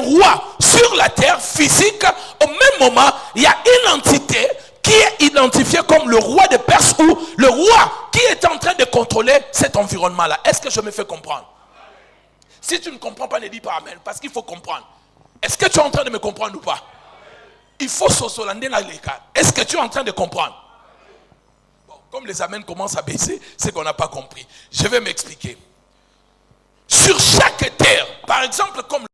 roi sur la terre physique, au même moment, il y a une entité qui est identifiée comme le roi de Perse ou le roi qui est en train de contrôler cet environnement-là. Est-ce que je me fais comprendre? Si tu ne comprends pas, ne dis pas amen, parce qu'il faut comprendre. Est-ce que tu es en train de me comprendre ou pas? Il faut s'osolander dans les cas. Est-ce que tu es en train de comprendre? Bon, comme les amens commencent à baisser, c'est qu'on n'a pas compris. Je vais m'expliquer. Sur chaque terre, par exemple, comme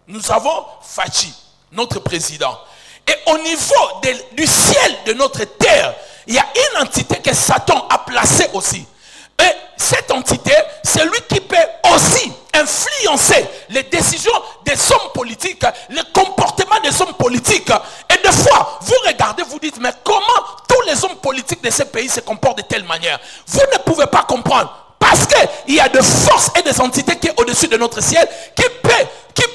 nous avons Fachi, notre président. Et au niveau du ciel de notre terre, il y a une entité que Satan a placée aussi. Et cette entité, c'est lui qui peut aussi influencer les décisions des hommes politiques, le comportement des hommes politiques. Et des fois, vous regardez, vous dites, mais comment tous les hommes politiques de ce pays se comportent de telle manière? Vous ne pouvez pas comprendre. Parce qu'il y a des forces et des entités qui sont au-dessus de notre ciel, qui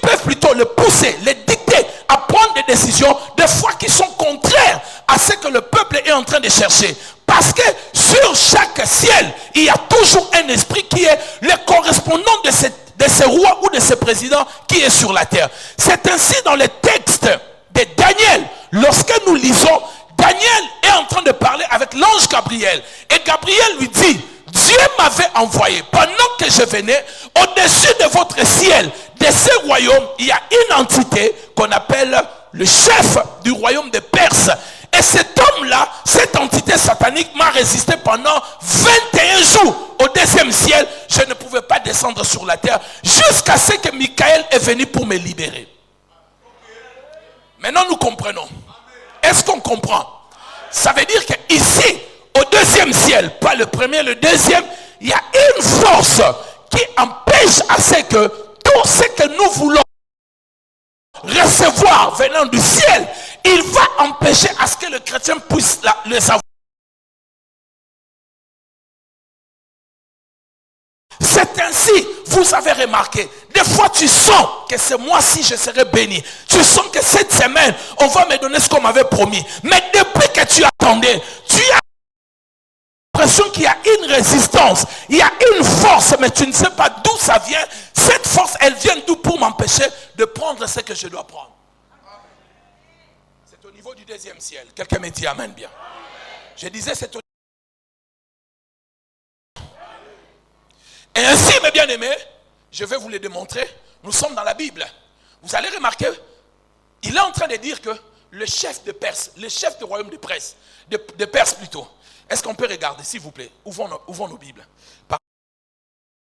peuvent plutôt le pousser, le dicter à prendre des décisions, des fois qui sont contraires à ce que le peuple est en train de chercher. Parce que sur chaque ciel, il y a toujours un esprit qui est le correspondant de ce roi ou de ce président qui est sur la terre. C'est ainsi dans le texte de Daniel, lorsque nous lisons, Daniel est en train de parler avec l'ange Gabriel. Et Gabriel lui dit, Dieu m'avait envoyé pendant que je venais au-dessus de votre ciel, de ce royaume, il y a une entité qu'on appelle le chef du royaume de Perse. Et cet homme-là, cette entité satanique m'a résisté pendant 21 jours au deuxième ciel. Je ne pouvais pas descendre sur la terre jusqu'à ce que Michael est venu pour me libérer. Maintenant nous comprenons. Est-ce qu'on comprend? Ça veut dire qu'ici, au deuxième ciel, pas le premier, le deuxième, il y a une force qui empêche à ce que tout ce que nous voulons recevoir venant du ciel, il va empêcher à ce que le chrétien puisse le savoir. C'est ainsi, vous avez remarqué, des fois tu sens que ce mois-ci je serai béni. Tu sens que cette semaine, on va me donner ce qu'on m'avait promis. Mais depuis que tu attendais, tu as l'impression qu'il y a une résistance, il y a une force, mais tu ne sais pas d'où ça vient. Cette force, elle vient d'où pour m'empêcher de prendre ce que je dois prendre. C'est au niveau du deuxième ciel. Quelqu'un me dit amen bien. Je disais c'est au... Et ainsi, mes bien-aimés, je vais vous le démontrer. Nous sommes dans la Bible. Vous allez remarquer, il est en train de dire que le chef de Perse, le chef du royaume de Perse plutôt. Est-ce qu'on peut regarder, s'il vous plaît? Ouvrons nos Bibles.